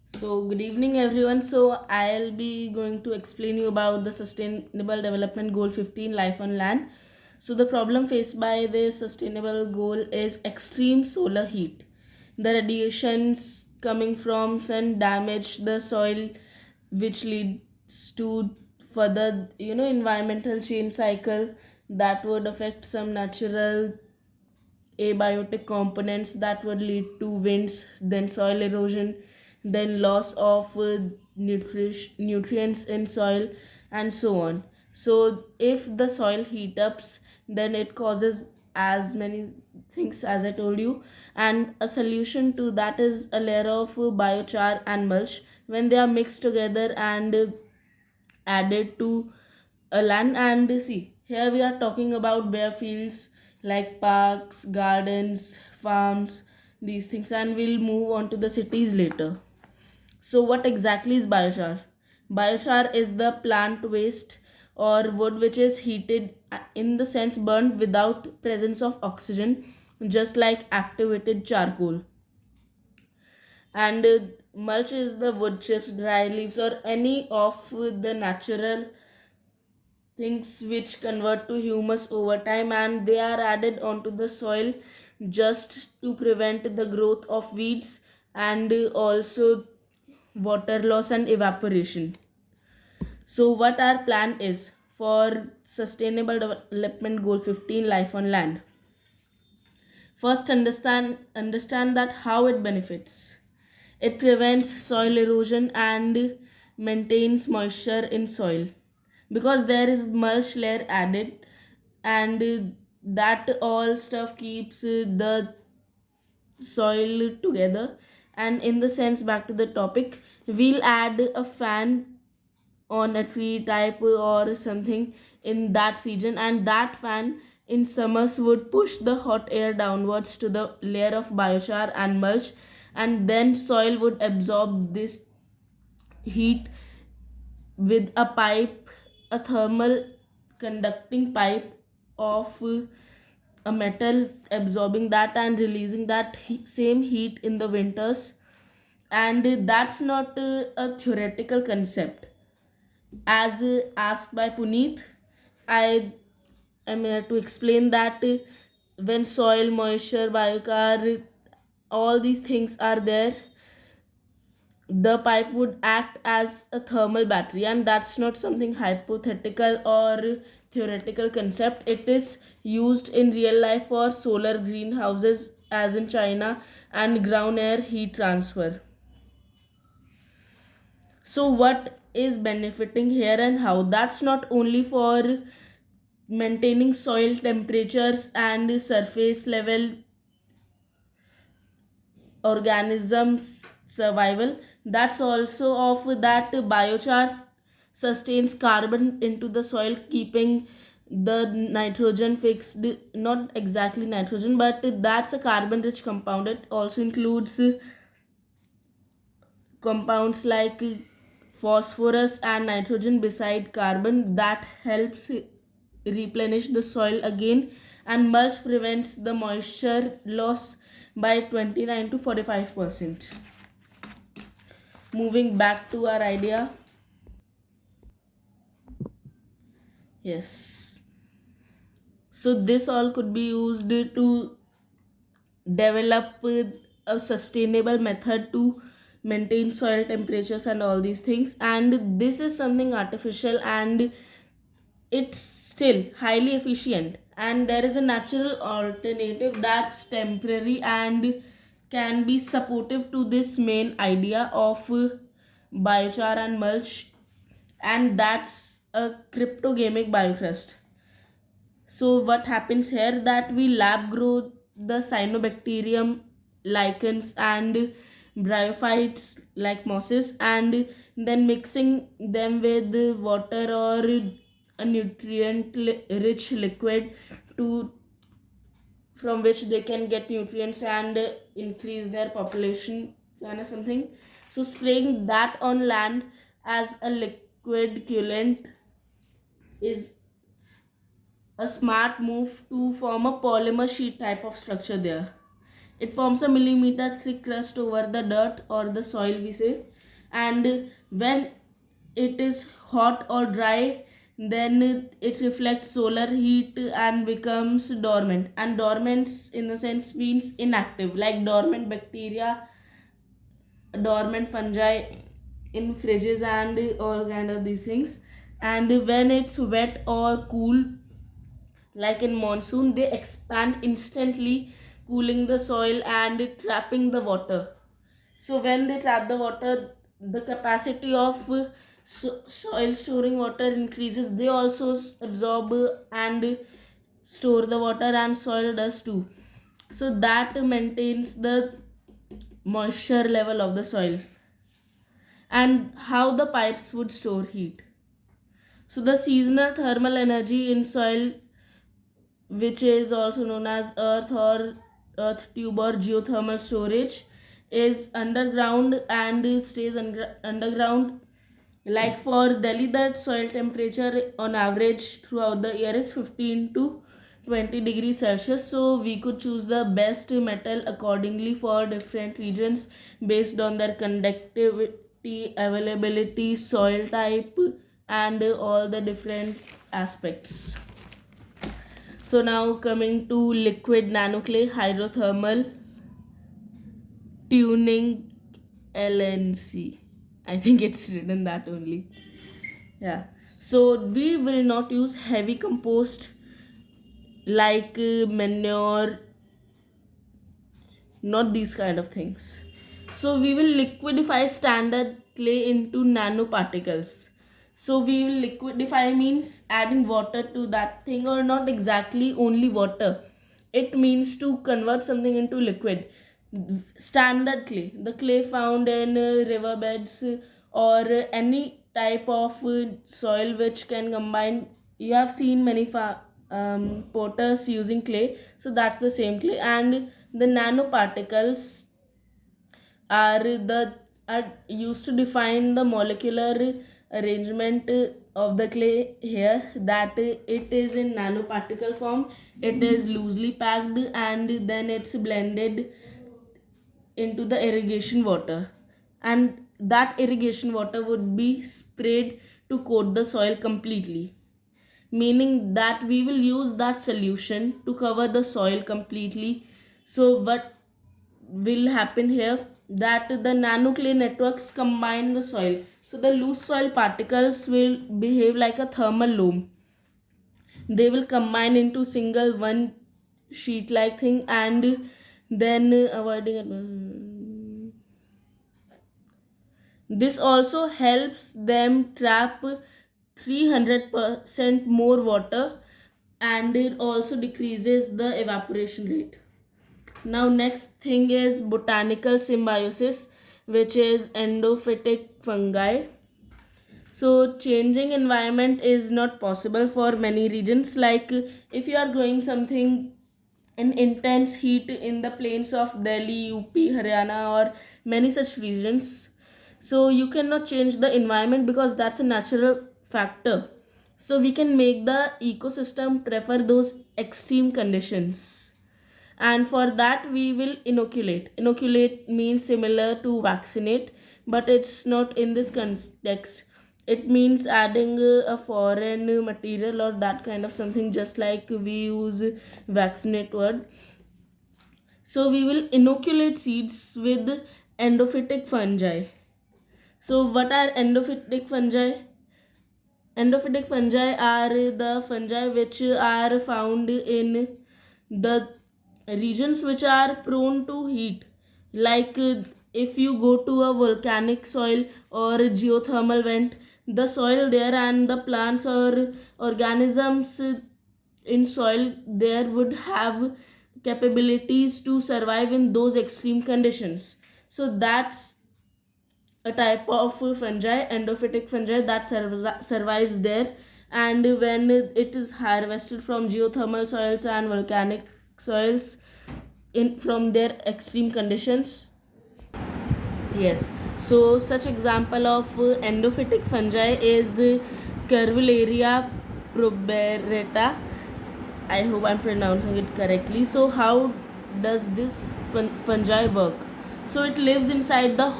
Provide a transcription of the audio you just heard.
So, good evening, everyone. So, I'll be going to explain you about the Sustainable Development Goal 15, life on land. So, the problem faced by this sustainable goal is extreme solar heat. The radiations coming from sun damage the soil, which leads to further, environmental change cycle that would affect some natural abiotic components that would lead to winds, then soil erosion, then loss of nutrients in soil, and so on. So, if the soil heat ups, then it causes as many things as I told you, and a solution to that is a layer of biochar and mulch. When they are mixed together and added to a land, and see, here we are talking about bare fields like parks, gardens, farms, these things, and we'll move on to the cities later. So what exactly is biochar? Biochar is the plant waste or wood which is heated, in the sense burned without presence of oxygen, just like activated charcoal. And mulch is the wood chips, dry leaves, or any of the natural things which convert to humus over time, and they are added onto the soil just to prevent the growth of weeds and also water loss and evaporation. So what our plan is for sustainable development goal 15, life on land? First, understand that how it benefits. It prevents soil erosion and maintains moisture in soil because there is mulch layer added, and that all stuff keeps the soil together. And in the sense, back to the topic, we'll add a fan on a tree type or something in that region, and that fan in summers would push the hot air downwards to the layer of biochar and mulch, and then soil would absorb this heat with a pipe, a thermal conducting pipe of a metal, absorbing that and releasing that same heat in the winters. And that's not a theoretical concept. As asked by Puneet, I am here to explain that when soil, moisture, biochar, all these things are there, the pipe would act as a thermal battery, and that's not something hypothetical or theoretical concept. It is used in real life for solar greenhouses, as in China, and ground air heat transfer. So what is benefiting here and how? That's not only for maintaining soil temperatures and surface level organisms survival, that's also of that biochar sustains carbon into the soil, keeping the nitrogen fixed. Not exactly nitrogen, but that's a carbon rich compound. It also includes compounds like phosphorus and nitrogen beside carbon that helps replenish the soil again. And mulch prevents the moisture loss by 29 to 45%. Moving back to our idea. Yes, so this all could be used to develop a sustainable method to maintain soil temperatures and all these things, and this is something artificial, and it's still highly efficient, and there is a natural alternative that's temporary and can be supportive to this main idea of biochar and mulch, and that's a cryptogamic biocrust. So what happens here, that we lab grow the cyanobacterium, lichens, and bryophytes like mosses, and then mixing them with water or a nutrient rich liquid to from which they can get nutrients and increase their population, kind of something. So spraying that on land as a liquid coolant is a smart move to form a polymer sheet type of structure there. It forms a millimeter thick crust over the dirt or the soil, we say, and when it is hot or dry, then it reflects solar heat and becomes dormant. And dormant in the sense means inactive, like dormant bacteria, dormant fungi in fridges and all kind of these things. And when it's wet or cool, like in monsoon, they expand instantly, cooling the soil and trapping the water. So when they trap the water, the capacity of soil storing water increases. They also absorb and store the water, and soil does too. So that maintains the moisture level of the soil. And how the pipes would store heat. So the seasonal thermal energy in soil, which is also known as earth or earth tube or geothermal storage, is underground and stays underground. Like for Delhi, that soil temperature on average throughout the year is 15 to 20 degrees Celsius. So we could choose the best metal accordingly for different regions based on their conductivity, availability, soil type, and all the different aspects. So now coming to liquid nanoclay hydrothermal tuning LNC. I think it's written that only. Yeah. So we will not use heavy compost like manure, not these kind of things. So we will liquidify standard clay into nanoparticles. So we will liquidify means adding water to that thing, or not exactly only water. It means to convert something into liquid. Standard clay, the clay found in riverbeds or any type of soil which can combine. You have seen many potters using clay, so that's the same clay. And the nanoparticles are used to define the molecular arrangement of the clay here, that it is in nanoparticle form, it is loosely packed, and then it's blended into the irrigation water, and that irrigation water would be sprayed to coat the soil completely, meaning that we will use that solution to cover the soil completely. So what will happen here, that the nanoclay networks combine the soil, so the loose soil particles will behave like a thermal loam. They will combine into single one sheet like thing, and then avoiding it. This also helps them trap 300% more water, and it also decreases the evaporation rate. Now next thing is botanical symbiosis, which is endophytic fungi. So changing environment is not possible for many regions. Like if you are growing something in intense heat in the plains of Delhi, UP, Haryana, or many such regions, so you cannot change the environment because that's a natural factor. So we can make the ecosystem prefer those extreme conditions, and for that we will inoculate means similar to vaccinate, but it's not in this context. It means adding a foreign material or that kind of something, just like we use vaccinate word. So we will inoculate seeds with endophytic fungi. So what are endophytic fungi? Endophytic fungi are the fungi which are found in the regions which are prone to heat. Like if you go to a volcanic soil or a geothermal vent, the soil there and the plants or organisms in soil there would have capabilities to survive in those extreme conditions. So that's a type of fungi, endophytic fungi, that survives there. And when it is harvested from geothermal soils and volcanic soils in from their extreme conditions. Yes. So such example of endophytic fungi is Curvularia proberata. I hope I'm pronouncing it correctly. So how does this fungi work? So it lives inside the